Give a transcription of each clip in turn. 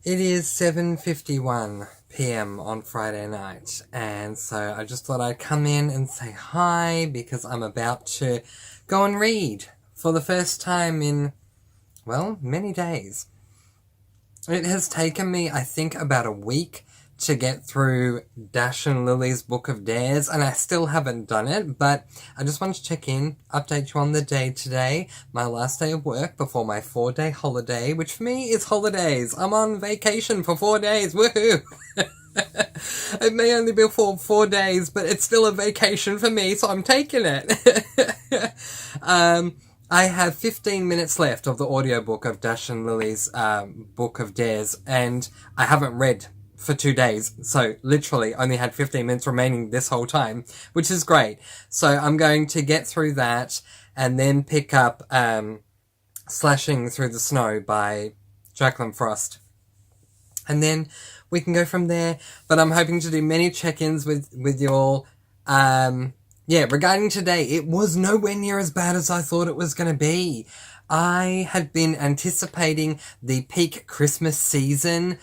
It is 7:51 p.m. on Friday night, and so I just thought I'd come in and say hi because I'm about to go and read for the first time in, well, many days. It has taken me, I think, about a week to get through Dash and Lily's Book of Dares, and I still haven't done it, but I just wanted to check in, update you on the day today, my last day of work before my 4-day holiday, which for me is holidays. I'm on vacation for 4 days, woohoo! It may only be for 4 days, but it's still a vacation for me, so I'm taking it. I have 15 minutes left of the audiobook of Dash and Lily's Book of Dares, and I haven't read for 2 days, so literally only had 15 minutes remaining this whole time, which is great. So I'm going to get through that and then pick up Slashing Through the Snow by Jacqueline Frost. And then we can go from there, but I'm hoping to do many check-ins with you all. Regarding today, it was nowhere near as bad as I thought it was going to be. I had been anticipating the peak Christmas season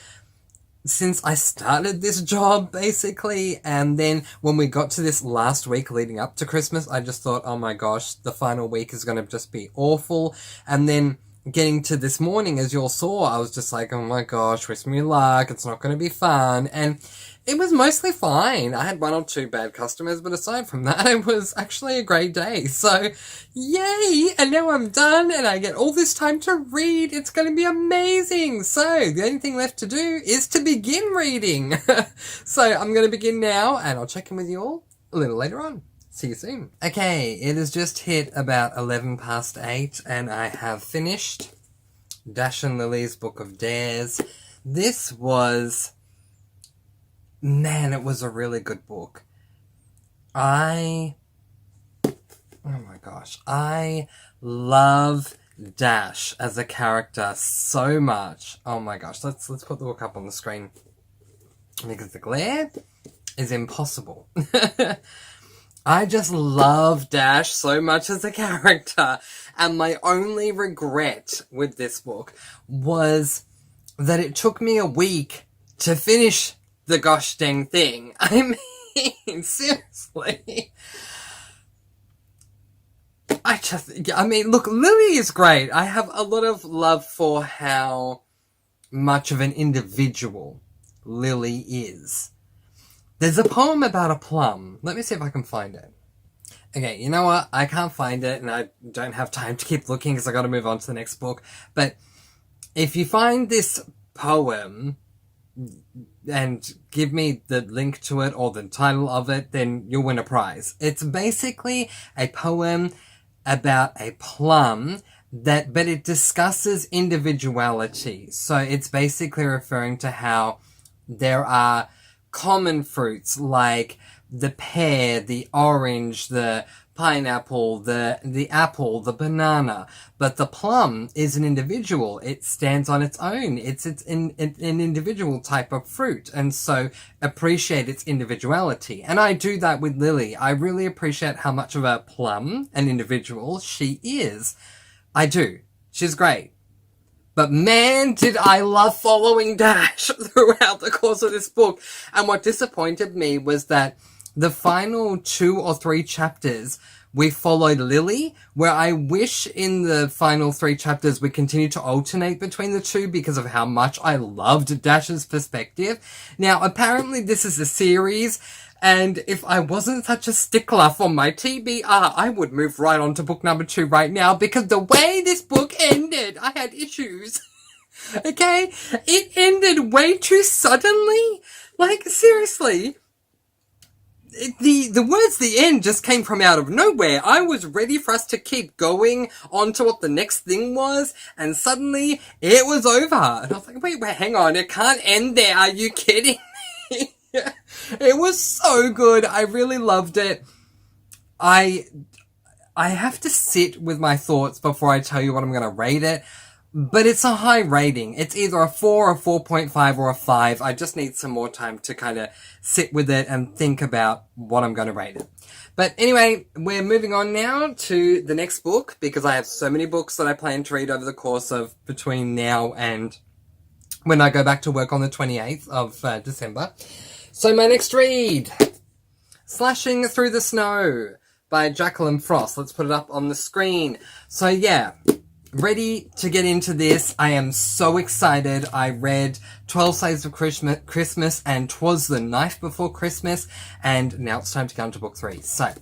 since I started this job, basically, and then when we got to this last week leading up to Christmas, I just thought, oh my gosh, the final week is going to just be awful, and then getting to this morning, as you all saw, I was just like, oh my gosh, wish me luck, it's not going to be fun, and it was mostly fine. I had 1 or 2 bad customers, but aside from that, it was actually a great day. So, yay! And now I'm done, and I get all this time to read. It's going to be amazing. So, the only thing left to do is to begin reading. So, I'm going to begin now, and I'll check in with you all a little later on. See you soon. Okay, it has just hit about 11 past 8, and I have finished Dash and Lily's Book of Dares. This was... Man, it was a really good book. Oh my gosh, I love Dash as a character so much. Oh my gosh, let's put the book up on the screen because the glare is impossible. I just love Dash so much as a character, and my only regret with this book was that it took me a week to finish the gosh dang thing. I mean, seriously. Look, Lily is great. I have a lot of love for how much of an individual Lily is. There's a poem about a plum. Let me see if I can find it. Okay, you know what? I can't find it, and I don't have time to keep looking because I gotta move on to the next book. But if you find this poem and give me the link to it or the title of it, then you'll win a prize. It's basically a poem about a plum but it discusses individuality. So it's basically referring to how there are common fruits like the pear, the orange, the pineapple, the apple, the banana, but the plum is an individual. It stands on its own. It's an individual type of fruit, and so appreciate its individuality. And I do that with Lily. I really appreciate how much of a plum, an individual, she is. I do. She's great. But man, did I love following Dash throughout the course of this book. And what disappointed me was that the final 2 or 3 chapters, we followed Lily, where I wish in the final 3 chapters we continued to alternate between the two because of how much I loved Dash's perspective. Now, apparently this is a series, and if I wasn't such a stickler for my TBR, I would move right on to book number 2 right now, because the way this book ended, I had issues. Okay? It ended way too suddenly. Like, seriously. The words the end just came from out of nowhere. I was ready for us to keep going on to what the next thing was, and suddenly it was over. And I was like, wait, hang on, it can't end there. Are you kidding me? It was so good. I really loved it. I have to sit with my thoughts before I tell you what I'm going to rate it. But it's a high rating. It's either a 4, a 4.5, or a 5. I just need some more time to kind of sit with it and think about what I'm going to rate it. But anyway, we're moving on now to the next book, because I have so many books that I plan to read over the course of between now and when I go back to work on the 28th of December. So my next read, Slashing Through the Snow by Jacqueline Frost. Let's put it up on the screen. So yeah, ready to get into this. I am so excited. I read 12 Slaves of Christmas and 'Twas the Night Before Christmas, and now it's time to go into book 3. So,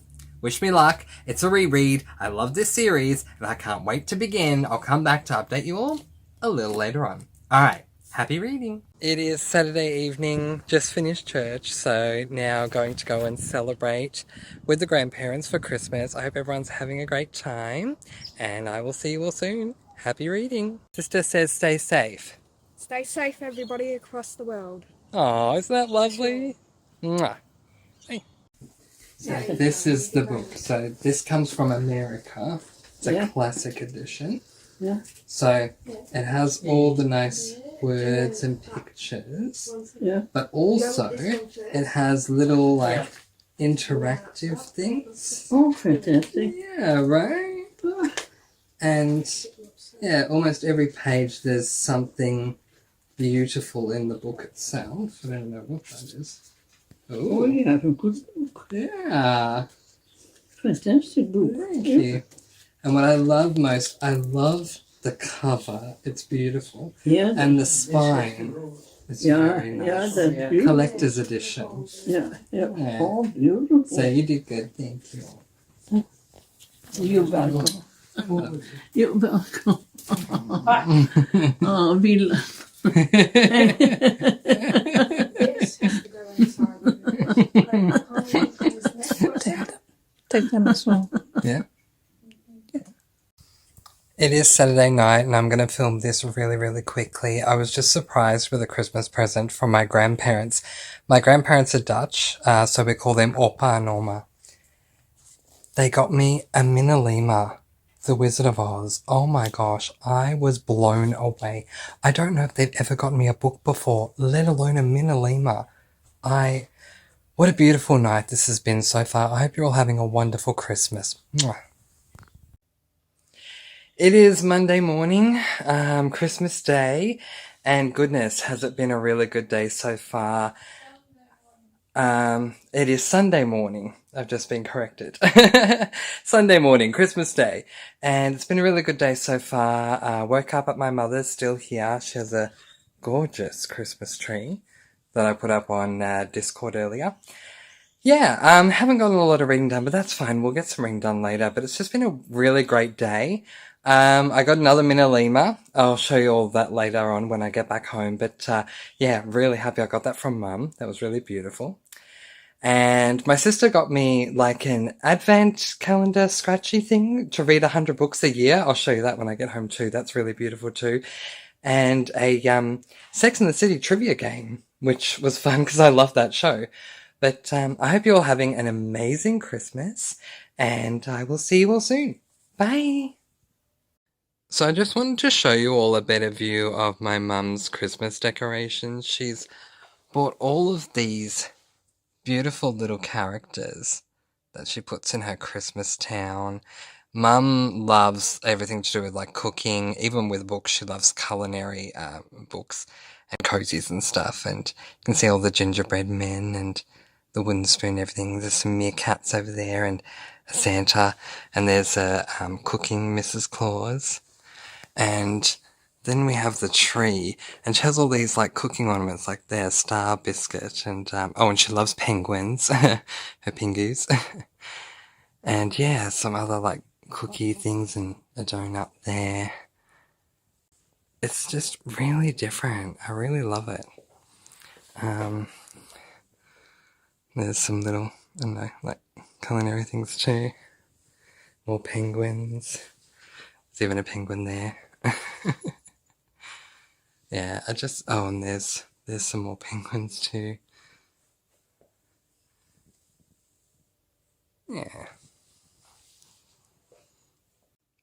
wish me luck. It's a reread. I love this series, and I can't wait to begin. I'll come back to update you all a little later on. Alright, happy reading. It is Saturday evening, just finished church, so now going to go and celebrate with the grandparents for Christmas. I hope everyone's having a great time, and I will see you all soon. Happy reading. Sister says stay safe. Stay safe, everybody across the world. Oh, isn't that lovely? Mwah. Hey. So this is the book. So this comes from America. It's a classic edition. Yeah. So it has all the nice words and pictures, but also it has little like interactive things. Oh, fantastic. Yeah, right? And yeah, almost every page there's something beautiful in the book itself. I don't know what that is. Oh, you have a good book. Yeah. Fantastic book. Thank you. And what I love most, I love the cover. It's beautiful. Yeah. And the spine is very nice. Yeah, that's beautiful. Collector's edition. Yeah. Yeah. Oh, beautiful. So you did good. Thank you. You're welcome. You're welcome. Oh, Villa. Take them as well. Yeah. It is Saturday night and I'm going to film this really quickly. I was just surprised with a Christmas present from my grandparents. My grandparents are Dutch, so we call them Opa and Oma. They got me a Minalima, The Wizard of Oz. Oh my gosh, I was blown away. I don't know if they've ever gotten me a book before, let alone a Minalima. What a beautiful night this has been so far. I hope you're all having a wonderful Christmas. Mwah. It is Monday morning, Christmas Day, and goodness, has it been a really good day so far. It is Sunday morning. I've just been corrected. Sunday morning, Christmas Day, and it's been a really good day so far. Woke up at my mother's, still here. She has a gorgeous Christmas tree that I put up on Discord earlier. Yeah, haven't gotten a lot of reading done, but that's fine. We'll get some reading done later, but it's just been a really great day. I got another Minalima. I'll show you all that later on when I get back home. But, yeah, really happy I got that from Mum. That was really beautiful. And my sister got me, like, an advent calendar scratchy thing to read 100 books a year. I'll show you that when I get home too. That's really beautiful too. And a, Sex and the City trivia game, which was fun because I love that show. But, I hope you're all having an amazing Christmas. And I will see you all soon. Bye! So I just wanted to show you all a better view of my mum's Christmas decorations. She's bought all of these beautiful little characters that she puts in her Christmas town. Mum loves everything to do with like cooking, even with books. She loves culinary books and cozies and stuff. And you can see all the gingerbread men and the wooden spoon and everything. There's some meerkats over there and a Santa. And there's a cooking Mrs. Claus. And then we have the tree, and she has all these, like, cooking ornaments, like their star biscuit, and, and she loves penguins, her pingoos. And, yeah, some other, like, cookie things and a donut there. It's just really different. I really love it. There's some little, I don't know, like, culinary things too. More penguins. There's even a penguin there. Yeah, and there's some more penguins too. Yeah.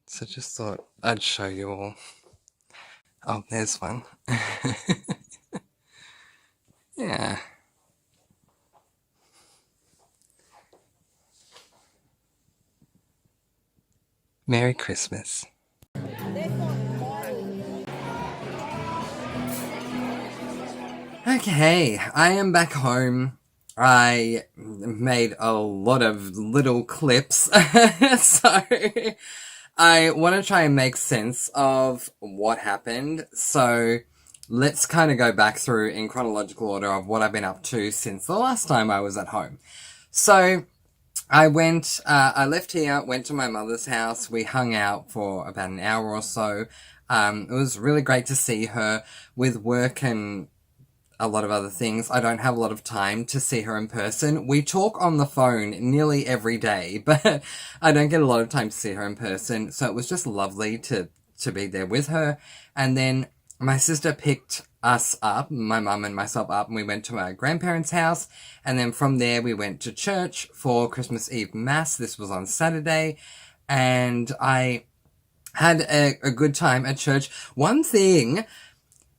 So just thought I'd show you all. Oh, there's one. Yeah. Merry Christmas. Okay, I am back home. I made a lot of little clips, so I want to try and make sense of what happened. So let's kind of go back through in chronological order of what I've been up to since the last time I was at home. So I left here, went to my mother's house. We hung out for about an hour or so. It was really great to see her. With work and a lot of other things, I don't have a lot of time to see her in person. We talk on the phone nearly every day, but I don't get a lot of time to see her in person. So it was just lovely to be there with her. And then my sister picked us up, my mum and myself up, and we went to my grandparents' house. And then from there, we went to church for Christmas Eve Mass. This was on Saturday. And I had a good time at church. One thing,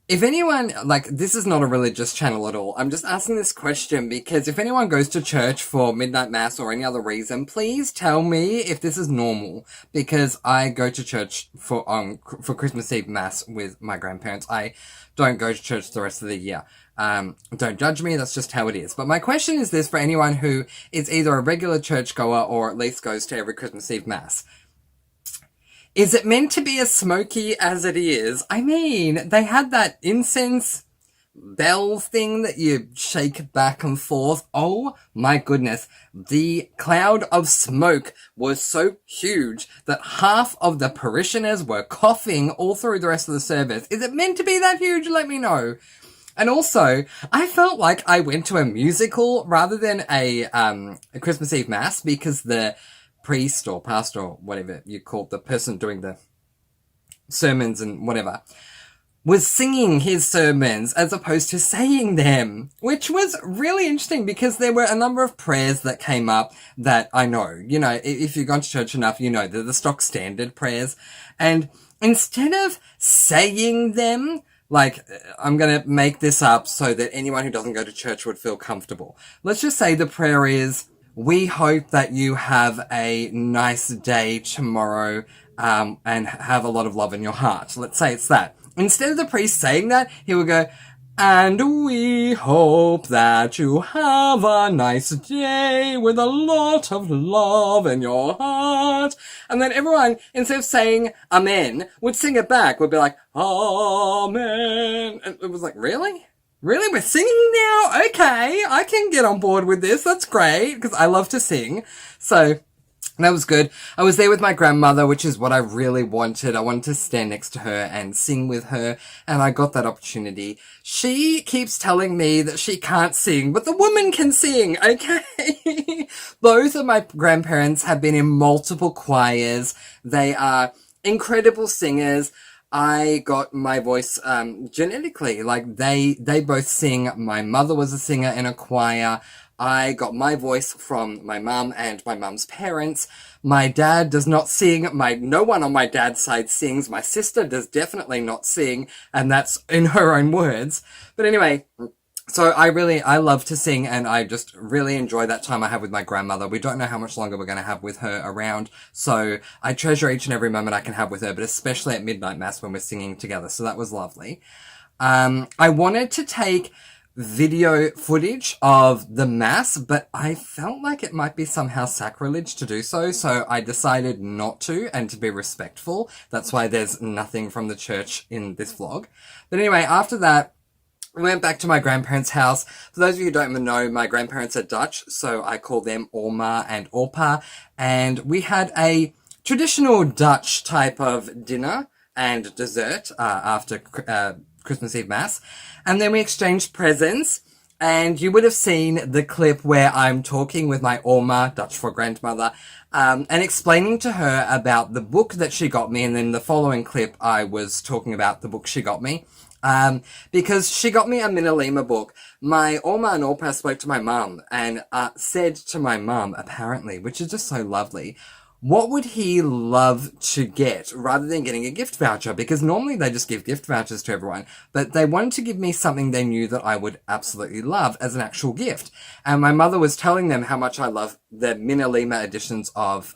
if anyone, like, this is not a religious channel at all. I'm just asking this question because if anyone goes to church for midnight mass or any other reason, please tell me if this is normal, because I go to church for Christmas Eve mass with my grandparents. I don't go to church the rest of the year. Don't judge me, that's just how it is. But my question is this for anyone who is either a regular churchgoer or at least goes to every Christmas Eve mass. Is it meant to be as smoky as it is? I mean, they had that incense bell thing that you shake back and forth. Oh my goodness. The cloud of smoke was so huge that half of the parishioners were coughing all through the rest of the service. Is it meant to be that huge? Let me know. And also, I felt like I went to a musical rather than a Christmas Eve mass, because the priest or pastor or whatever you call the person doing the sermons and whatever was singing his sermons as opposed to saying them, which was really interesting because there were a number of prayers that came up that I know, you know, if you've gone to church enough, you know, they're the stock standard prayers. And instead of saying them, like, I'm going to make this up so that anyone who doesn't go to church would feel comfortable. Let's just say the prayer is, we hope that you have a nice day tomorrow, and have a lot of love in your heart. Let's say it's that. Instead of the priest saying that, he would go, and we hope that you have a nice day with a lot of love in your heart. And then everyone, instead of saying amen, would sing it back, would be like, amen. And it was like, really? Really? We're singing now? Okay, I can get on board with this. That's great, because I love to sing. So that was good. I was there with my grandmother, which is what I really wanted. I wanted to stand next to her and sing with her, and I got that opportunity. She keeps telling me that she can't sing, but the woman can sing, okay? Both of my grandparents have been in multiple choirs. They are incredible singers. I got my voice genetically. Like, they both sing. My mother was a singer in a choir. I got my voice from my mum and my mum's parents. My dad does not sing. No one on my dad's side sings. My sister does definitely not sing, and that's in her own words. But anyway, so I love to sing, and I just really enjoy that time I have with my grandmother. We don't know how much longer we're going to have with her around, so I treasure each and every moment I can have with her, but especially at midnight mass when we're singing together. So that was lovely. I wanted to take video footage of the mass, but I felt like it might be somehow sacrilege to do so, so I decided not to, and to be respectful. That's why there's nothing from the church in this vlog. But anyway, after that, we went back to my grandparents' house. For those of you who don't know, my grandparents are Dutch, so I call them Oma and Opa, and we had a traditional Dutch type of dinner and dessert after Christmas Eve Mass, and then we exchanged presents, and you would have seen the clip where I'm talking with my Oma, Dutch for grandmother, and explaining to her about the book that she got me, and then the following clip I was talking about the book she got me. Because she got me a Minalima book. My Oma and Opa spoke to my mum and said to my mum, apparently, which is just so lovely, what would he love to get rather than getting a gift voucher? Because normally they just give gift vouchers to everyone, but they wanted to give me something they knew that I would absolutely love as an actual gift. And my mother was telling them how much I love the Minalima editions of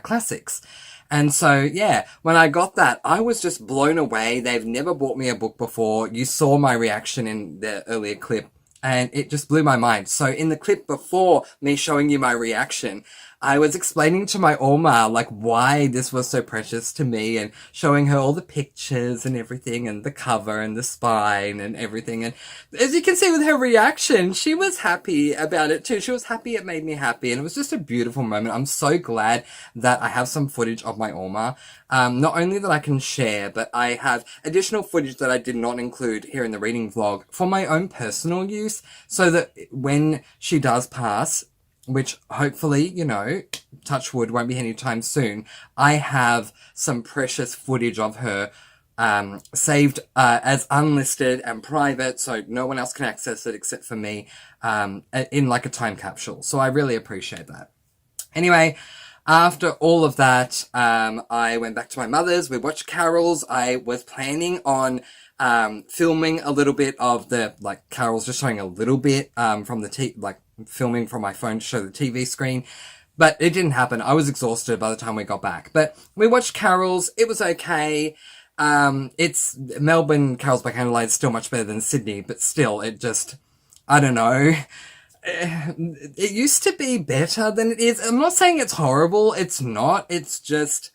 classics. And so, yeah, when I got that, I was just blown away. They've never bought me a book before. You saw my reaction in the earlier clip, and it just blew my mind. So in the clip before me showing you my reaction, I was explaining to my Oma, like, why this was so precious to me and showing her all the pictures and everything and the cover and the spine and everything. And as you can see with her reaction, she was happy about it too. She was happy. It made me happy. And it was just a beautiful moment. I'm so glad that I have some footage of my Oma. Not only that I can share, but I have additional footage that I did not include here in the reading vlog for my own personal use, so that when she does pass, which hopefully, you know, touch wood, won't be anytime soon, I have some precious footage of her saved as unlisted and private, so no one else can access it except for me, in like a time capsule. So I really appreciate that. Anyway, after all of that, I went back to my mother's. We watched carols. I was planning on filming a little bit of the, like, carols, just showing a little bit from the filming from my phone to show the TV screen. But it didn't happen. I was exhausted by the time we got back. But we watched carols. It was okay. It's Melbourne carols by candlelight is still much better than Sydney, but still, it just, I don't know. It used to be better than it is. I'm not saying it's horrible. It's not. It's just,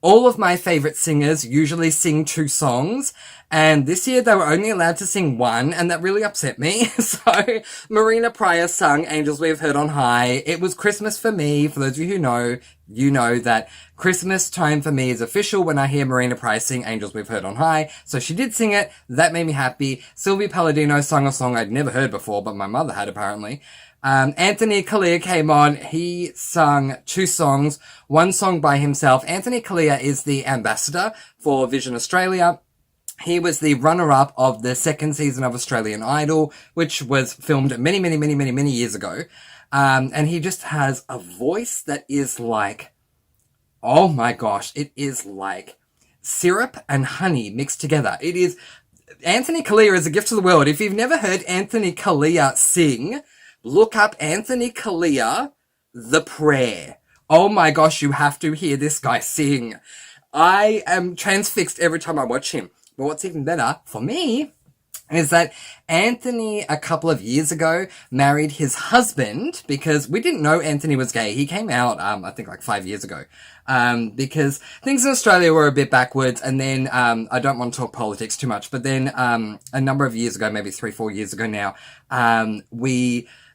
all of my favourite singers usually sing 2 songs, and this year they were only allowed to sing 1, and that really upset me. So, Marina Pryor sung Angels We Have Heard on High. It was Christmas for me. For those of you who know that Christmas time for me is official when I hear Marina Pryor sing Angels We've Heard on High. So she did sing it. That made me happy. Sylvia Palladino sung a song I'd never heard before, but my mother had apparently. Anthony Kalia came on. He sung 2 songs, 1 song by himself. Anthony Kalia is the ambassador for Vision Australia. He was the runner-up of the 2nd season of Australian Idol, which was filmed many years ago. And he just has a voice that is like, oh my gosh, it is like syrup and honey mixed together. It is, Anthony Kalia is a gift to the world. If you've never heard Anthony Kalia sing, look up Anthony Kalia, The Prayer. Oh my gosh, you have to hear this guy sing. I am transfixed every time I watch him. But what's even better for me is that Anthony, a couple of years ago, married his husband, because we didn't know Anthony was gay. He came out, I think like 5 years ago, because things in Australia were a bit backwards. And then, I don't want to talk politics too much, but then, a number of years ago, maybe 3-4 years ago now,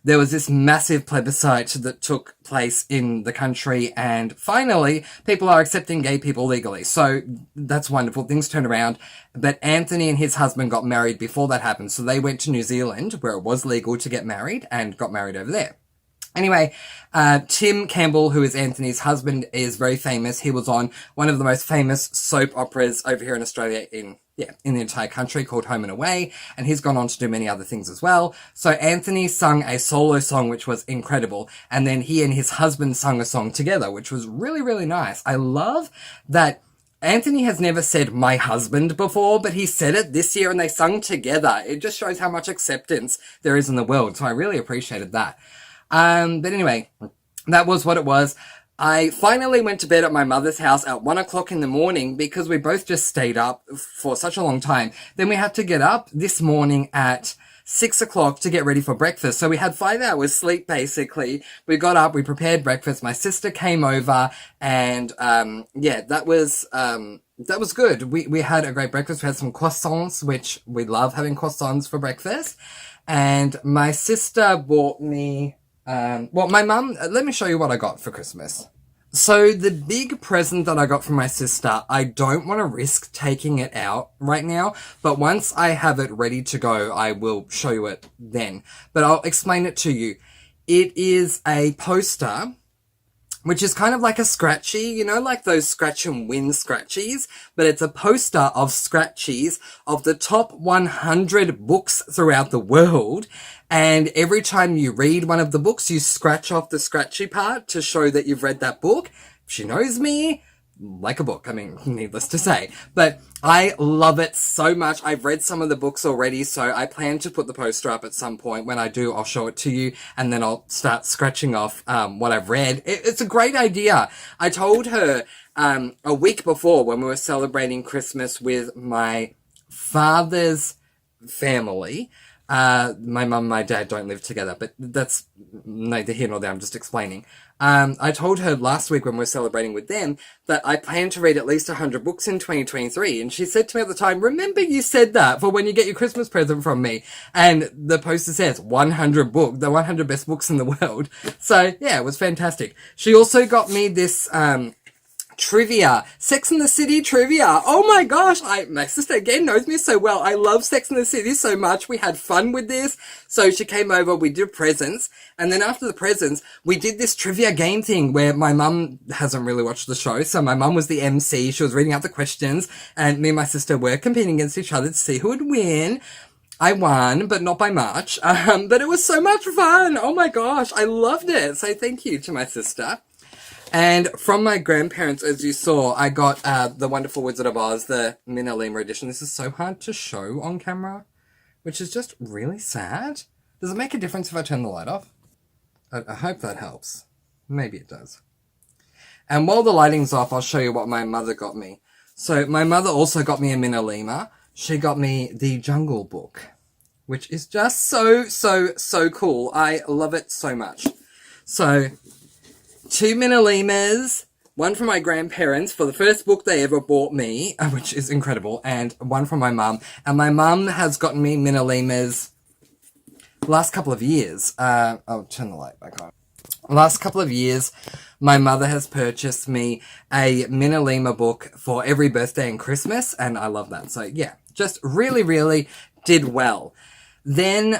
there was this massive plebiscite that took place in the country, and finally, people are accepting gay people legally. So that's wonderful. Things turned around. But Anthony and his husband got married before that happened. So they went to New Zealand, where it was legal to get married, and got married over there. Anyway, Tim Campbell, who is Anthony's husband, is very famous. He was on one of the most famous soap operas over here in Australia in the entire country, called Home and Away, and he's gone on to do many other things as well. So Anthony sung a solo song, which was incredible, and then he and his husband sung a song together, which was really nice. I love that Anthony has never said my husband before, but he said it this year and they sung together. It just shows how much acceptance there is in the world, so I really appreciated that. But anyway, that was what it was. I finally went to bed at my mother's house at 1 o'clock in the morning because we both just stayed up for such a long time. Then we had to get up this morning at 6 o'clock to get ready for breakfast. So we had 5 hours sleep, basically. We got up, we prepared breakfast. My sister came over and, that was good. We had a great breakfast. We had some croissants, which we love having croissants for breakfast. And my sister bought me, my mum, let me show you what I got for Christmas. So the big present that I got from my sister, I don't want to risk taking it out right now, but once I have it ready to go, I will show you it then. But I'll explain it to you. It is a poster, which is kind of like a scratchy, you know, like those scratch and win scratchies, but it's a poster of scratchies of the top 100 books throughout the world. And every time you read one of the books, you scratch off the scratchy part to show that you've read that book. If she knows me, like a book. I mean, needless to say. But I love it so much. I've read some of the books already, so I plan to put the poster up at some point. When I do, I'll show it to you, and then I'll start scratching off what I've read. It's a great idea. I told her a week before when we were celebrating Christmas with my father's family. My mum and my dad don't live together, but that's neither here nor there. I'm just explaining. I told her last week when we were celebrating with them that I plan to read at least 100 books in 2023. And she said to me at the time, remember you said that for when you get your Christmas present from me. And the poster says 100 book, the 100 best books in the world. So yeah, it was fantastic. She also got me this, trivia, Sex and the City trivia. Oh my gosh, my sister again knows me so well. I love Sex and the City so much. We had fun with this. So she came over, we did presents, and then after the presents, we did this trivia game thing where my mum hasn't really watched the show, so my mum was the MC. She was reading out the questions, and me and my sister were competing against each other to see who would win. I won, but not by much. But it was so much fun. Oh my gosh, I loved it. So thank you to my sister. And from my grandparents, as you saw, I got The Wonderful Wizard of Oz, the Minna Lima edition. This is so hard to show on camera, which is just really sad. Does it make a difference if I turn the light off? I hope that helps. Maybe it does. And while the lighting's off, I'll show you what my mother got me. So my mother also got me a Minna Lima. She got me the Jungle Book, which is just so cool. I love it so much. So 2 Minna Limas, one from my grandparents for the first book they ever bought me, which is incredible, and one from my mum. And my mum has gotten me Minna Limas the last couple of years. I'll turn the light back on. Last couple of years, my mother has purchased me a Minna Lima book for every birthday and Christmas, and I love that. So yeah, just really did well. Then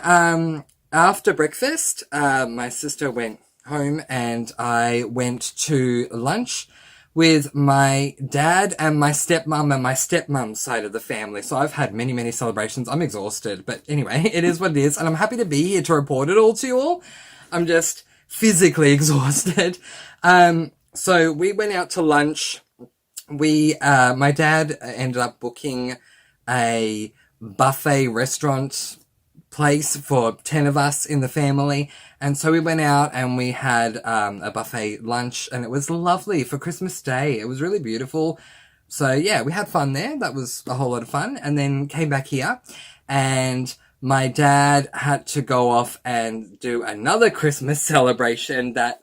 after breakfast, my sister went home and I went to lunch with my dad and my stepmom and my stepmom's side of the family. So I've had many celebrations. I'm exhausted, but anyway, it is what it is. And I'm happy to be here to report it all to you all. I'm just physically exhausted. So we went out to lunch. My dad ended up booking a buffet restaurant place for 10 of us in the family, and so we went out and we had a buffet lunch, and it was lovely for Christmas Day. It was really beautiful. So yeah, we had fun there. That was a whole lot of fun. And then came back here, and my dad had to go off and do another Christmas celebration that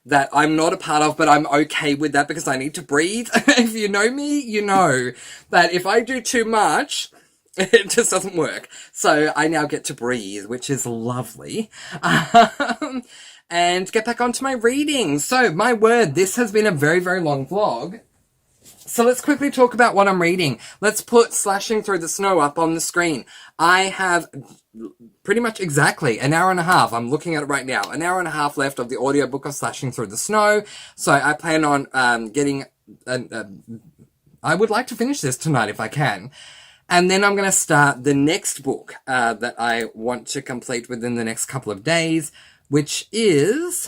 that I'm not a part of, but I'm okay with that because I need to breathe. If you know me, you know that if I do too much, it just doesn't work. So I now get to breathe, which is lovely. And get back onto my reading. So, my word, this has been a very long vlog. So let's quickly talk about what I'm reading. Let's put Slashing Through the Snow up on the screen. I have pretty much exactly an hour and a half. I'm looking at it right now. An hour and a half left of the audiobook of Slashing Through the Snow. So I plan on getting... I would like to finish this tonight if I can. And then I'm going to start the next book that I want to complete within the next couple of days, which is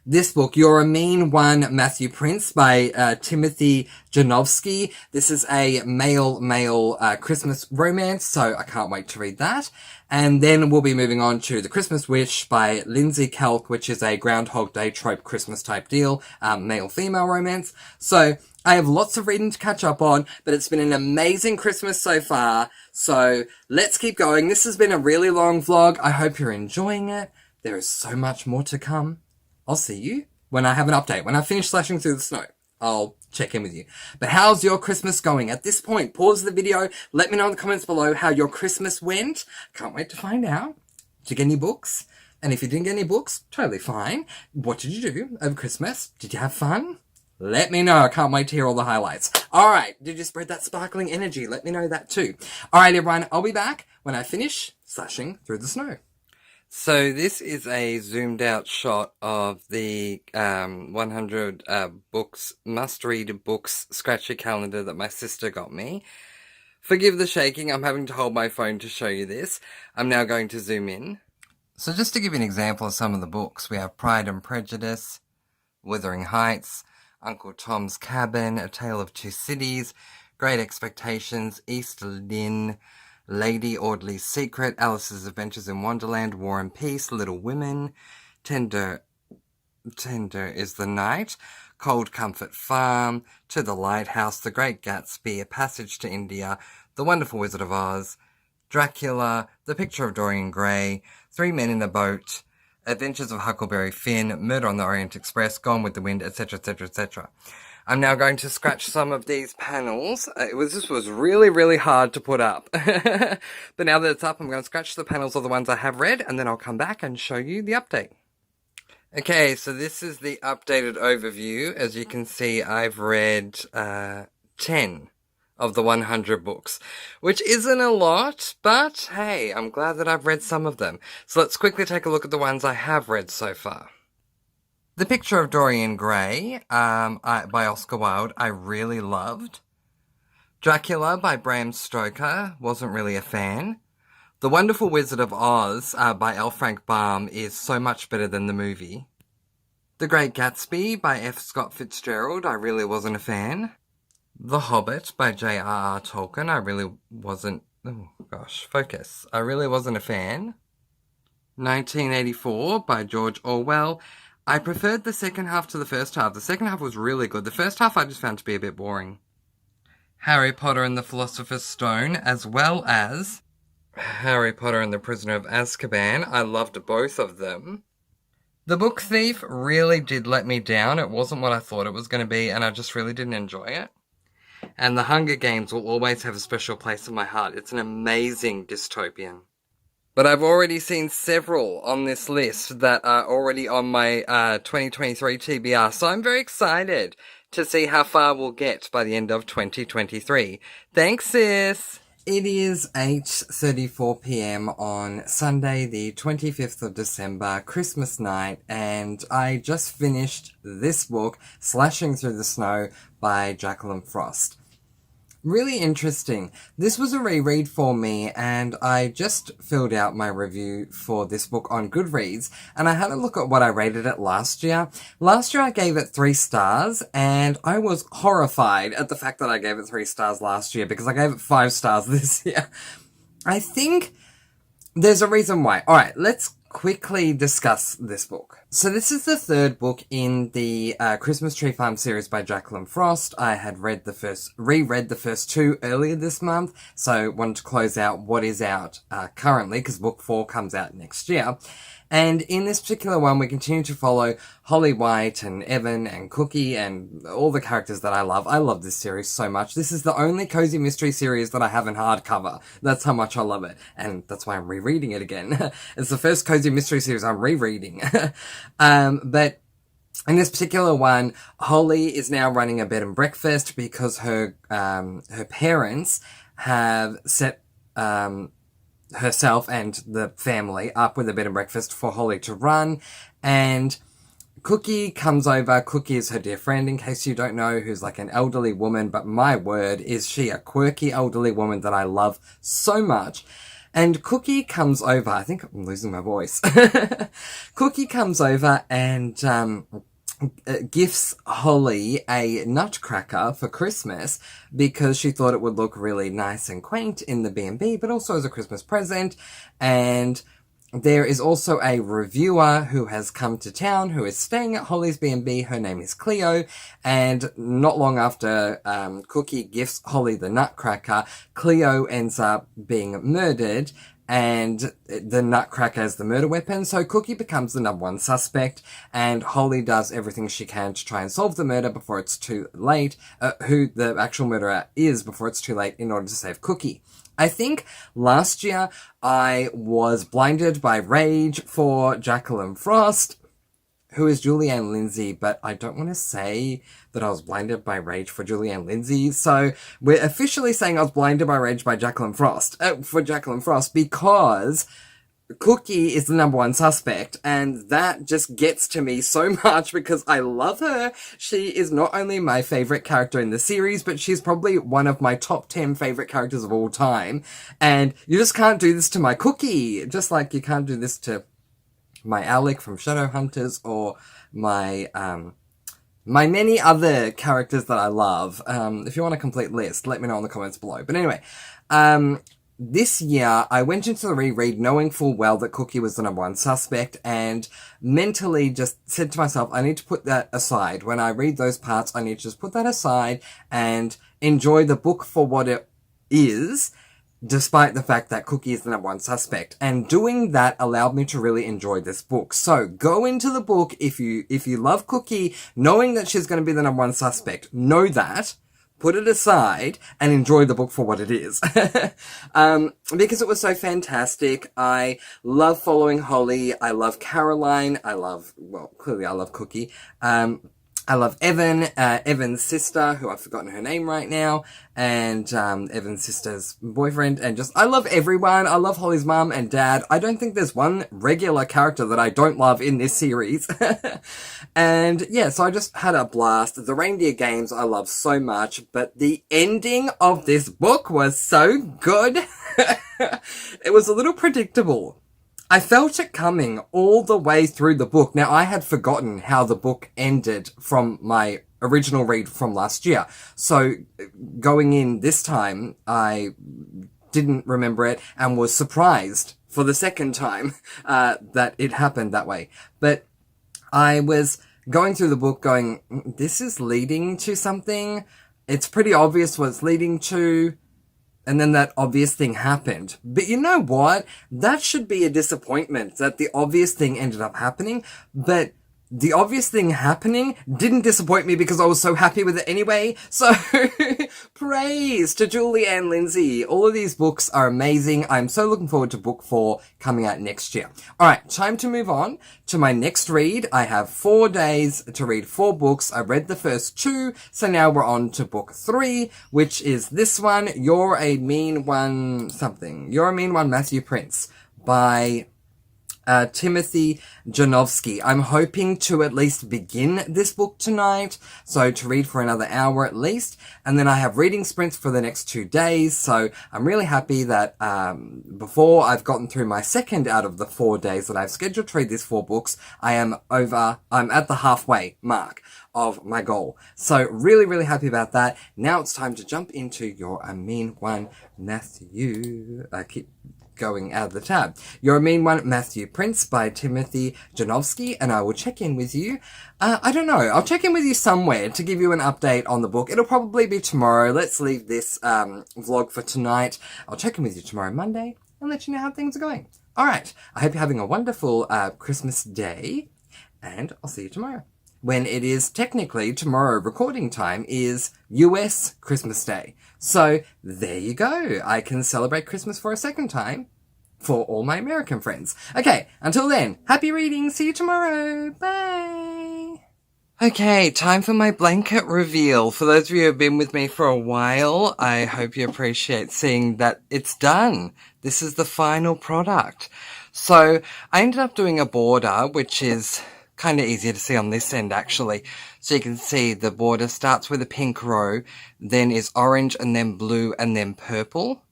this book, You're a Mean One, Matthew Prince, by Timothy Janowski. This is a male Christmas romance, so I can't wait to read that. And then we'll be moving on to The Christmas Wish by Lindsay Kelk, which is a Groundhog Day trope Christmas type deal, male-female romance. So I have lots of reading to catch up on, but it's been an amazing Christmas so far. So let's keep going. This has been a really long vlog. I hope you're enjoying it. There is so much more to come. I'll see you when I have an update. When I finish Slashing Through the Snow, I'll check in with you. But how's your Christmas going? At this point, pause the video. Let me know in the comments below how your Christmas went. Can't wait to find out. Did you get any books? And if you didn't get any books, totally fine. What did you do over Christmas? Did you have fun? Let me know. I can't wait to hear all the highlights. Alright, did you spread that sparkling energy? Let me know that too. Alright everyone, I'll be back when I finish Slashing Through the Snow. So this is a zoomed out shot of the 100 books, must-read books scratchy calendar that my sister got me. Forgive the shaking, I'm having to hold my phone to show you this. I'm now going to zoom in. So just to give you an example of some of the books, we have Pride and Prejudice, Wuthering Heights, Uncle Tom's Cabin, A Tale of Two Cities, Great Expectations, East Lynne, Lady Audley's Secret, Alice's Adventures in Wonderland, War and Peace, Little Women, Tender is the Night, Cold Comfort Farm, To the Lighthouse, The Great Gatsby, A Passage to India, The Wonderful Wizard of Oz, Dracula, The Picture of Dorian Gray, Three Men in a Boat, Adventures of Huckleberry Finn, Murder on the Orient Express, Gone with the Wind, etc., etc., etc. I'm now going to scratch some of these panels. This was really, really hard to put up. But now that it's up, I'm going to scratch the panels of the ones I have read, and then I'll come back and show you the update. Okay, so this is the updated overview. As you can see, I've read 10 of the 100 books, which isn't a lot, but hey, I'm glad that I've read some of them. So let's quickly take a look at the ones I have read so far. The Picture of Dorian Gray by Oscar Wilde, I really loved. Dracula by Bram Stoker, wasn't really a fan. The Wonderful Wizard of Oz by L. Frank Baum is so much better than the movie. The Great Gatsby by F. Scott Fitzgerald, I really wasn't a fan. The Hobbit by J.R.R. Tolkien, I really wasn't... Oh, gosh, focus. I really wasn't a fan. 1984 by George Orwell. I preferred the second half to the first half. The second half was really good. The first half I just found to be a bit boring. Harry Potter and the Philosopher's Stone, as well as Harry Potter and the Prisoner of Azkaban. I loved both of them. The Book Thief really did let me down. It wasn't what I thought it was going to be, and I just really didn't enjoy it. And The Hunger Games will always have a special place in my heart. It's an amazing dystopian. But I've already seen several on this list that are already on my 2023 TBR, so I'm very excited to see how far we'll get by the end of 2023. Thanks, sis! It is 8:34 p.m. on Sunday, the 25th of December, Christmas night, and I just finished this book, Slashing Through the Snow by Jacqueline Frost. Really interesting. This was a reread for me, and I just filled out my review for this book on Goodreads, and I had a look at what I rated it last year. Last year I gave it 3 stars, and I was horrified at the fact that I gave it 3 stars last year, because I gave it 5 stars this year. I think there's a reason why. Alright, let's quickly discuss this book. So this is the 3rd book in the Christmas Tree Farm series by Jacqueline Frost. I had reread the first 2 earlier this month, so wanted to close out what is out currently, because book 4 comes out next year. And in this particular one, we continue to follow Holly White and Evan and Cookie and all the characters that I love. I love this series so much. This is the only cozy mystery series that I have in hardcover. That's how much I love it. And that's why I'm rereading it again. It's the first cozy mystery series I'm rereading. But in this particular one, Holly is now running a bed and breakfast because her parents have set, herself and the family up with a bed and breakfast for Holly to run, and Cookie comes over. Cookie is her dear friend, in case you don't know, who's like an elderly woman, but my word, is she a quirky elderly woman that I love so much. And Cookie comes over, I think I'm losing my voice. Cookie comes over and gifts Holly a nutcracker for Christmas because she thought it would look really nice and quaint in the B&B, but also as a Christmas present. And there is also a reviewer who has come to town who is staying at Holly's B&B. Her name is Cleo, and not long after Cookie gifts Holly the nutcracker, Cleo ends up being murdered, and the nutcracker is the murder weapon, so Cookie becomes the #1 suspect, and Holly does everything she can to try and solve the murder before it's too late, who the actual murderer is before it's too late, in order to save Cookie. I think last year I was blinded by rage for Jacqueline Frost, who is Julianne Lindsay, but I don't want to say that I was blinded by rage for Julianne Lindsay, so we're officially saying I was blinded by rage by Jacqueline Frost, for Jacqueline Frost, because Cookie is the #1 suspect, and that just gets to me so much because I love her. She is not only my favorite character in the series, but she's probably one of my top 10 favorite characters of all time, and you just can't do this to my Cookie, just like you can't do this to my Alec from Shadowhunters, or my my many other characters that I love. If you want a complete list, let me know in the comments below. But anyway, this year I went into the reread knowing full well that Cookie was the number one suspect, and mentally just said to myself, I need to put that aside. When I read those parts, I need to just put that aside and enjoy the book for what it is, despite the fact that Cookie is the number one suspect. And doing that allowed me to really enjoy this book. So go into the book, if you love Cookie, knowing that she's going to be the number one suspect, know that, put it aside, and enjoy the book for what it is. Because it was so fantastic. I love following Holly. I love Caroline. Clearly I love Cookie. I love Evan, Evan's sister, who I've forgotten her name right now, and Evan's sister's boyfriend, and I love everyone. I love Holly's mum and dad. I don't think there's one regular character that I don't love in this series. And yeah, so I just had a blast. The reindeer games I love so much, but the ending of this book was so good. It was a little predictable. I felt it coming all the way through the book. Now, I had forgotten how the book ended from my original read from last year. So, going in this time, I didn't remember it and was surprised for the second time that it happened that way. But I was going through the book going, this is leading to something. It's pretty obvious what it's leading to. And then that obvious thing happened. But you know what? That should be a disappointment that the obvious thing ended up happening. But the obvious thing happening didn't disappoint me because I was so happy with it anyway. So praise to Julie and Lindsay. All of these books are amazing. I'm so looking forward to book 4 coming out next year. All right, time to move on to my next read. I have 4 days to read 4 books. I read the first 2, so now we're on to book 3, which is this one, You're a Mean One something. You're a Mean One, Matthew Prince, by Timothy Janowski. I'm hoping to at least begin this book tonight, so to read for another hour at least, and then I have reading sprints for the next 2 days, so I'm really happy that before I've gotten through my second out of the 4 days that I've scheduled to read these 4 books, I'm at the halfway mark of my goal. So really, really happy about that. Now it's time to jump into You're a Mean One, Matthew. I keep going out of the tab. You're a Mean One, Matthew Prince by Timothy Janowski, and I will check in with you. I don't know. I'll check in with you somewhere to give you an update on the book. It'll probably be tomorrow. Let's leave this vlog for tonight. I'll check in with you tomorrow, Monday, and let you know how things are going. All right. I hope you're having a wonderful Christmas day, and I'll see you tomorrow. When it is technically tomorrow recording time is US Christmas Day. So there you go. I can celebrate Christmas for a second time for all my American friends. Okay, until then, happy reading. See you tomorrow. Bye. Okay, time for my blanket reveal. For those of you who have been with me for a while, I hope you appreciate seeing that it's done. This is the final product. So I ended up doing a border, which is kind of easier to see on this end, actually. So you can see the border starts with a pink row, then is orange, and then blue, and then purple.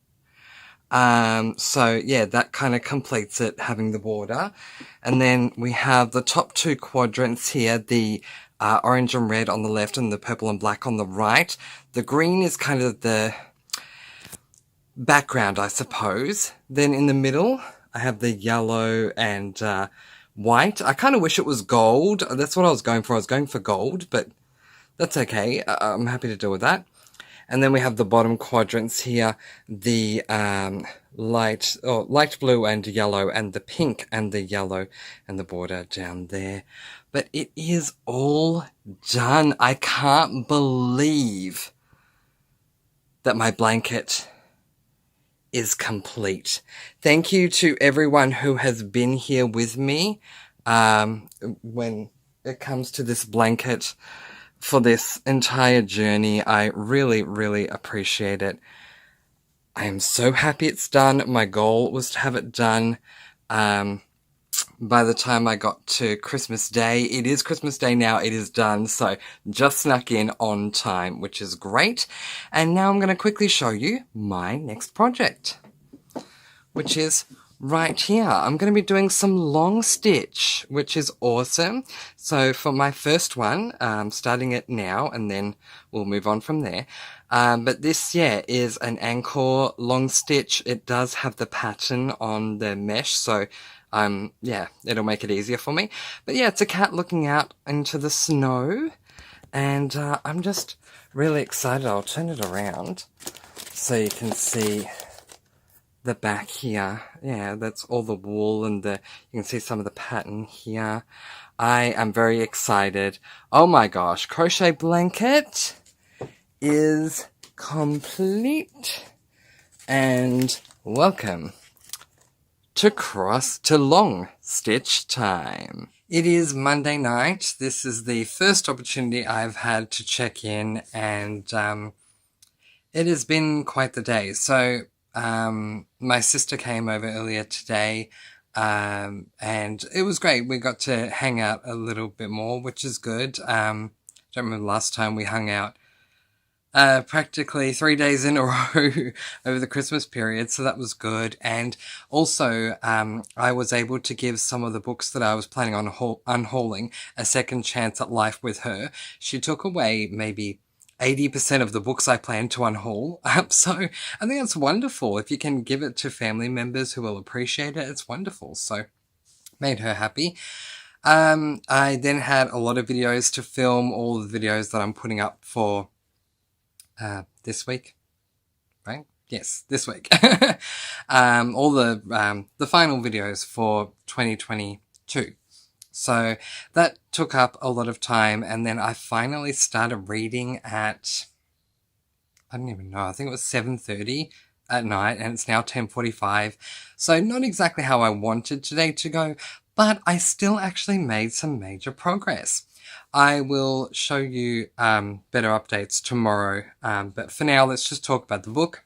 So yeah, that kind of completes it, having the border. And then we have the top 2 quadrants here, the orange and red on the left, and the purple and black on the right. The green is kind of the background, I suppose. Then in the middle, I have the yellow and white. I kind of wish it was gold. That's what I was going for. I was going for gold, but that's okay. I'm happy to deal with that. And then we have the bottom quadrants here, the light blue and yellow, and the pink and the yellow, and the border down there. But it is all done. I can't believe that my blanket is complete. Thank you to everyone who has been here with me when it comes to this blanket for this entire journey. I really, really appreciate it. I am so happy it's done. My goal was to have it done by the time I got to Christmas Day. It is Christmas Day now. It is done. So just snuck in on time, which is great. And now I'm going to quickly show you my next project, which is right here. I'm going to be doing some long stitch, which is awesome. So for my first one, starting it now, and then we'll move on from there. But this, yeah, is an Anchor long stitch. It does have the pattern on the mesh, so yeah, it'll make it easier for me. But yeah, it's a cat looking out into the snow, and I'm just really excited. I'll turn it around so you can see the back here. Yeah, that's all the wool, and you can see some of the pattern here. I am very excited. Oh my gosh, crochet blanket is complete, and welcome to long stitch time. It is Monday night. This is the first opportunity I've had to check in, and it has been quite the day. So my sister came over earlier today, and it was great. We got to hang out a little bit more, which is good. Don't remember the last time we hung out practically 3 days in a row over the Christmas period, so that was good. And also, I was able to give some of the books that I was planning on unhauling a second chance at life with her. She took away maybe 80% of the books I planned to unhaul. So I think that's wonderful. If you can give it to family members who will appreciate it, it's wonderful. So made her happy. I then had a lot of videos to film, all the videos that I'm putting up for this week, right? Yes, this week. All the final videos for 2022. So that took up a lot of time, and then I finally started reading at, I don't even know, I think it was 7:30 at night, and it's now 10:45. So not exactly how I wanted today to go, but I still actually made some major progress. I will show you better updates tomorrow, but for now, let's just talk about the book.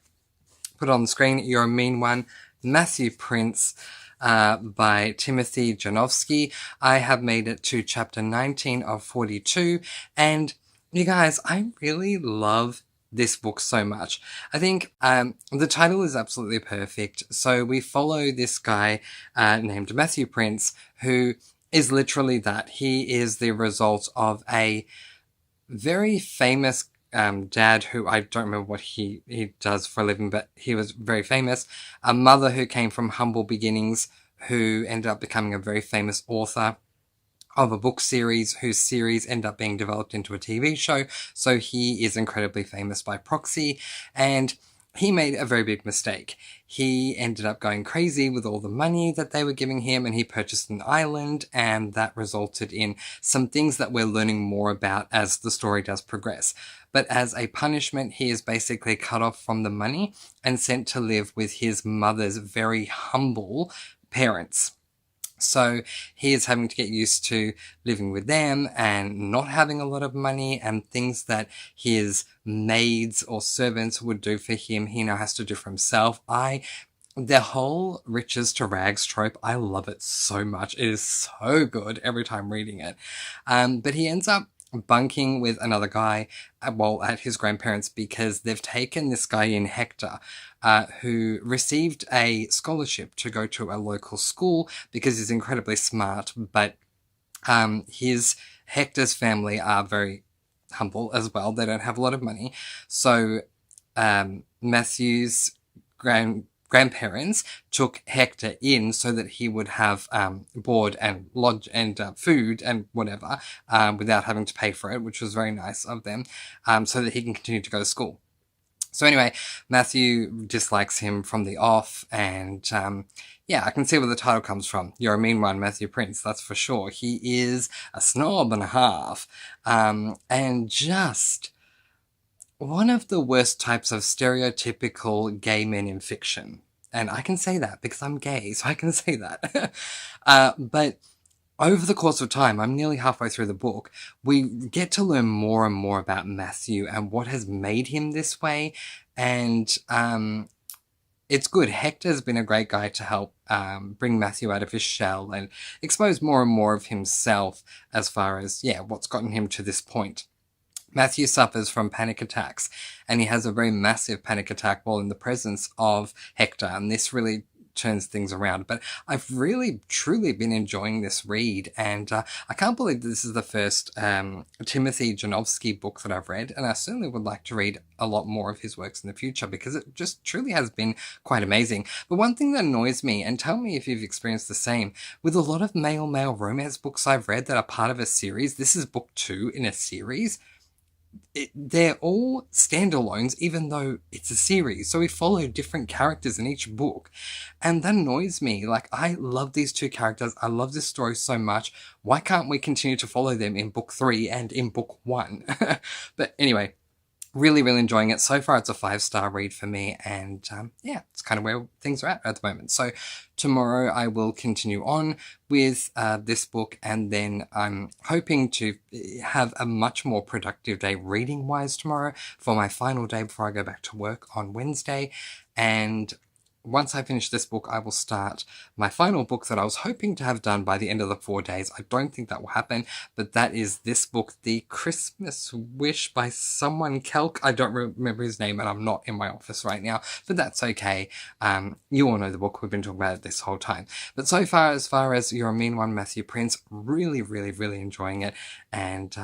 Put on the screen, You're a Mean One, Matthew Prince, by Timothy Janowski. I have made it to chapter 19 of 42, and you guys, I really love this book so much. I think the title is absolutely perfect. So we follow this guy named Matthew Prince, who is literally that. He is the result of a very famous dad who, I don't remember what he does for a living, but he was very famous. A mother who came from humble beginnings, who ended up becoming a very famous author of a book series, whose series ended up being developed into a TV show. So he is incredibly famous by proxy, and he made a very big mistake. He ended up going crazy with all the money that they were giving him, and he purchased an island, and that resulted in some things that we're learning more about as the story does progress. But as a punishment, he is basically cut off from the money and sent to live with his mother's very humble parents. So he is having to get used to living with them and not having a lot of money, and things that his maids or servants would do for him, he now has to do for himself. The whole riches to rags trope, I love it so much. It is so good every time reading it. But he ends up bunking with another guy at his grandparents, because they've taken this guy in, Hector, who received a scholarship to go to a local school because he's incredibly smart, but Hector's family are very humble as well. They don't have a lot of money. So Matthew's grandparents took Hector in so that he would have board and lodge and food and whatever without having to pay for it, which was very nice of them, so that he can continue to go to school. So anyway, Matthew dislikes him from the off, and yeah, I can see where the title comes from. You're a Mean One, Matthew Prince, that's for sure. He is a snob and a half, and just one of the worst types of stereotypical gay men in fiction. And I can say that because I'm gay, so I can say that. But over the course of time, I'm nearly halfway through the book, we get to learn more and more about Matthew and what has made him this way. And it's good. Hector's been a great guy to help bring Matthew out of his shell and expose more and more of himself as far as, yeah, what's gotten him to this point. Matthew suffers from panic attacks, and he has a very massive panic attack while in the presence of Hector, and this really turns things around. But I've really, truly been enjoying this read, and I can't believe this is the first Timothy Janowski book that I've read, and I certainly would like to read a lot more of his works in the future because it just truly has been quite amazing. But one thing that annoys me, and tell me if you've experienced the same, with a lot of male romance books I've read that are part of a series, this is book 2 in a series, they're all standalones, even though it's a series. So we follow different characters in each book. And that annoys me. Like, I love these 2 characters. I love this story so much. Why can't we continue to follow them in book 3 and in book 1? But anyway, really, really enjoying it. So far, it's a 5-star read for me. And yeah, it's kind of where things are at the moment. So tomorrow I will continue on with this book. And then I'm hoping to have a much more productive day reading-wise tomorrow for my final day before I go back to work on Wednesday. And once I finish this book, I will start my final book that I was hoping to have done by the end of the 4 days. I don't think that will happen, but that is this book, The Christmas Wish by someone Kelk. I don't remember his name, and I'm not in my office right now, but that's okay. You all know the book. We've been talking about it this whole time. But so far, as far as You're a Mean One, Matthew Prince, really, really, really enjoying it, and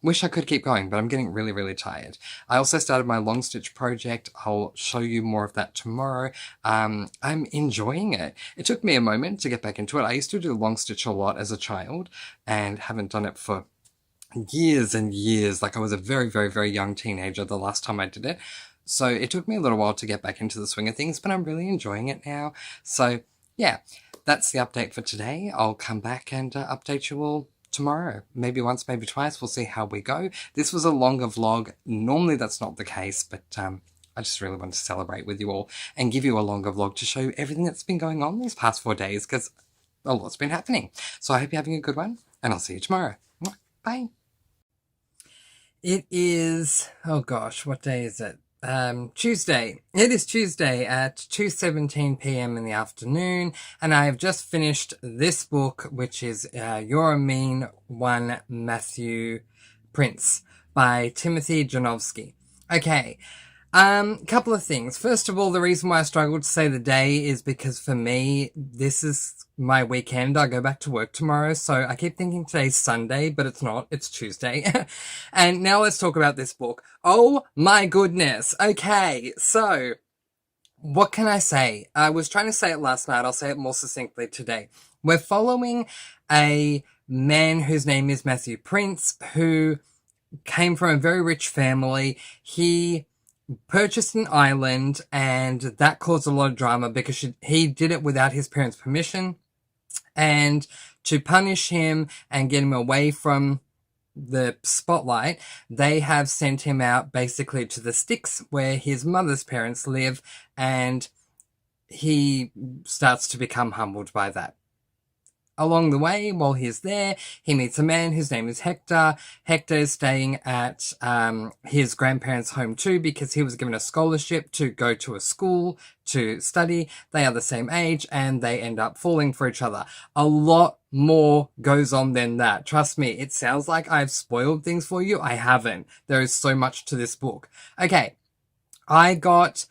wish I could keep going, but I'm getting really, really tired. I also started my long stitch project. I'll show you more of that tomorrow. I'm enjoying it. It took me a moment to get back into it. I used to do long stitch a lot as a child and haven't done it for years and years. Like, I was a very, very, very young teenager the last time I did it. So it took me a little while to get back into the swing of things, but I'm really enjoying it now. So yeah, that's the update for today. I'll come back and update you all tomorrow. Maybe once, maybe twice. We'll see how we go. This was a longer vlog. Normally that's not the case, but I just really wanted to celebrate with you all and give you a longer vlog to show you everything that's been going on these past 4 days, because a lot's been happening. So I hope you're having a good one, and I'll see you tomorrow. Bye. It is, oh gosh, what day is it? Tuesday. It is Tuesday at 2:17 p.m. in the afternoon, and I have just finished this book, which is You're a Mean One, Matthew Prince by Timothy Janowski. Okay. Couple of things. First of all, the reason why I struggled to say the day is because for me, this is my weekend. I go back to work tomorrow, so I keep thinking today's Sunday, but it's not. It's Tuesday. And now let's talk about this book. Oh my goodness. Okay, so what can I say? I was trying to say it last night. I'll say it more succinctly today. We're following a man whose name is Matthew Prince, who came from a very rich family. He purchased an island, and that caused a lot of drama because he did it without his parents' permission. And to punish him and get him away from the spotlight, they have sent him out basically to the sticks where his mother's parents live, and he starts to become humbled by that. Along the way, while he's there, he meets a man whose name is Hector. Hector is staying at his grandparents' home too because he was given a scholarship to go to a school to study. They are the same age and they end up falling for each other. A lot more goes on than that. Trust me, it sounds like I've spoiled things for you. I haven't. There is so much to this book. Okay, I got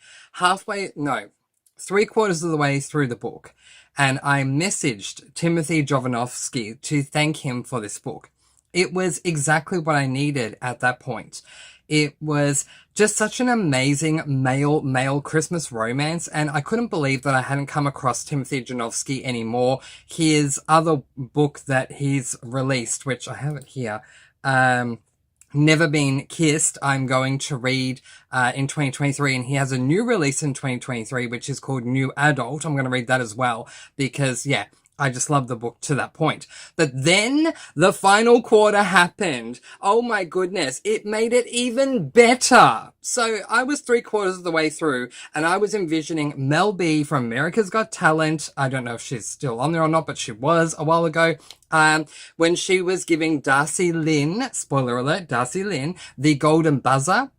three-quarters of the way through the book, and I messaged Timothy Jovanovski to thank him for this book. It was exactly what I needed at that point. It was just such an amazing male Christmas romance, and I couldn't believe that I hadn't come across Timothy Jovanovski anymore. His other book that he's released, which I have it here, Never Been Kissed, I'm going to read in 2023, and he has a new release in 2023 which is called New Adult. I'm going to read that as well because, yeah, I just love the book to that point. But then the final quarter happened. Oh my goodness, it made it even better. So I was 3/4 of the way through, and I was envisioning Mel B from America's Got Talent. I don't know if she's still on there or not, but she was a while ago. When she was giving Darcy Lynn, spoiler alert, Darcy Lynn, the golden buzzer.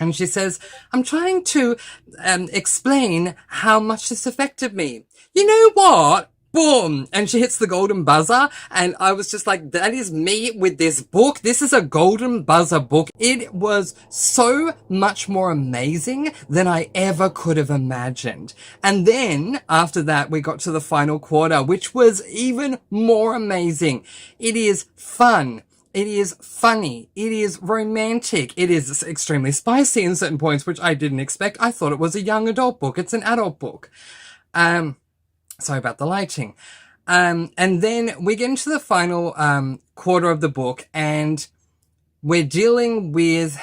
And she says, I'm trying to explain how much this affected me. You know what? boom, and she hits the golden buzzer, and I was just like, that is me with this book. This is a golden buzzer book. It was so much more amazing than I ever could have imagined. And then after that, we got to the final quarter, which was even more amazing. It is fun. It is funny. It is romantic. It is extremely spicy in certain points, which I didn't expect. I thought it was a young adult book. It's an adult book. Sorry about the lighting. And then we get into the final quarter of the book, and we're dealing with...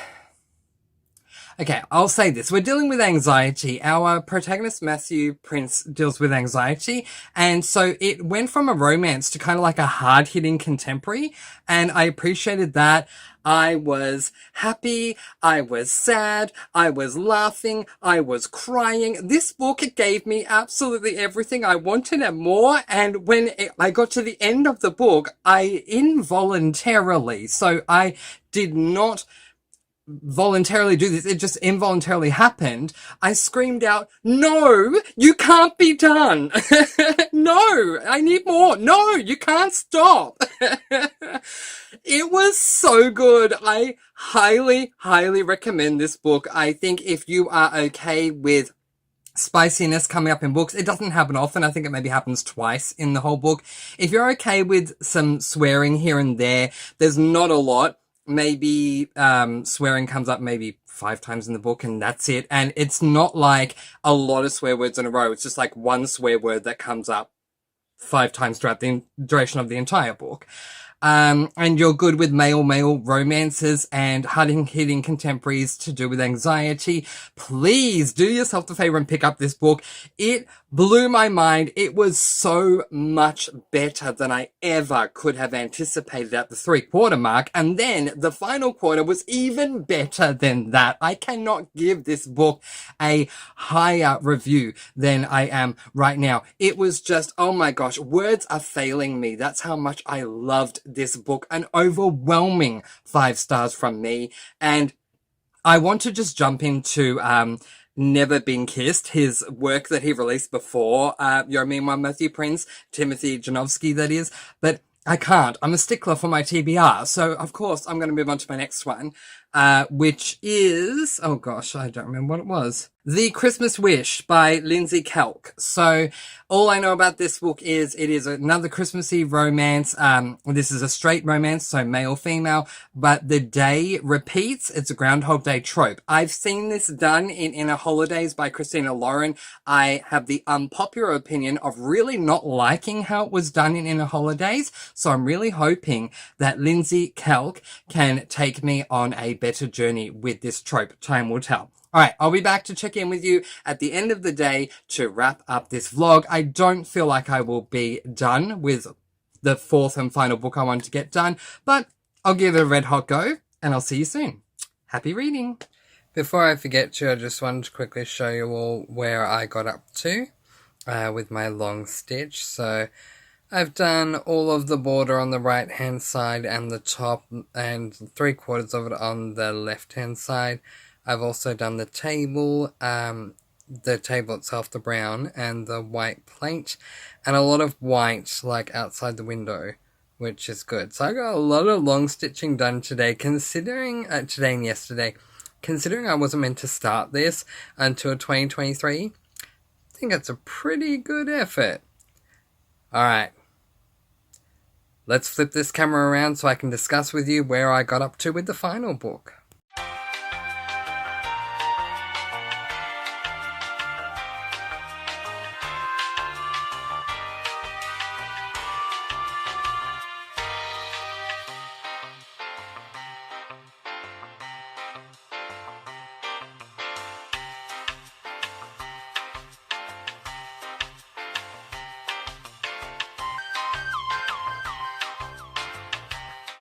Okay, I'll say this. We're dealing with anxiety. Our protagonist, Matthew Prince, deals with anxiety. And so it went from a romance to kind of like a hard-hitting contemporary. And I appreciated that. I was happy. I was sad. I was laughing. I was crying. This book, it gave me absolutely everything I wanted and more. And when I got to the end of the book, I involuntarily, so I did not voluntarily do this, it just involuntarily happened, I screamed out, "No, you can't be done. No, I need more. No, you can't stop." It was so good. I highly, highly recommend this book. I think if you are okay with spiciness coming up in books, it doesn't happen often. I think it maybe happens twice in the whole book. If you're okay with some swearing here and there, there's not a lot. Maybe swearing comes up maybe 5 times in the book, and that's it. And it's not like a lot of swear words in a row. It's just like one swear word that comes up 5 times throughout the duration of the entire book. And you're good with male romances and hitting contemporaries to do with anxiety, please do yourself the favor and pick up this book. It blew my mind. It was so much better than I ever could have anticipated at the 3-quarter mark. And then the final quarter was even better than that. I cannot give this book a higher review than I am right now. It was just, oh my gosh, words are failing me. That's how much I loved this book. An overwhelming 5 stars from me. And I want to just jump into Never Been Kissed, his work that he released before Your Mean One, Matthew Prince, Timothy Janowski, that is. But I can't. I'm a stickler for my TBR. So, of course, I'm going to move on to my next one, which is... Oh, gosh, I don't remember what it was. The Christmas Wish by Lindsay Kelk. So, all I know about this book is it is another Christmassy romance. This is a straight romance, so male-female, but the day repeats. It's a Groundhog Day trope. I've seen this done in Inner Holidays by Christina Lauren. I have the unpopular opinion of really not liking how it was done in Inner Holidays, so I'm really hoping that Lindsay Kelk can take me on a better journey with this trope. Time will tell. All right, I'll be back to check in with you at the end of the day to wrap up this vlog. I don't feel like I will be done with the 4th and final book I wanted to get done, but I'll give it a red hot go, and I'll see you soon. Happy reading. Before I forget to, I just wanted to quickly show you all where I got up to with my long stitch. So I've done all of the border on the right hand side and the top, and 3/4 of it on the left hand side. I've also done the table itself, the brown, and the white plate, and a lot of white, like, outside the window, which is good. So I got a lot of long stitching done today, considering, today and yesterday, considering I wasn't meant to start this until 2023. I think that's a pretty good effort. Alright. Let's flip this camera around so I can discuss with you where I got up to with the final book.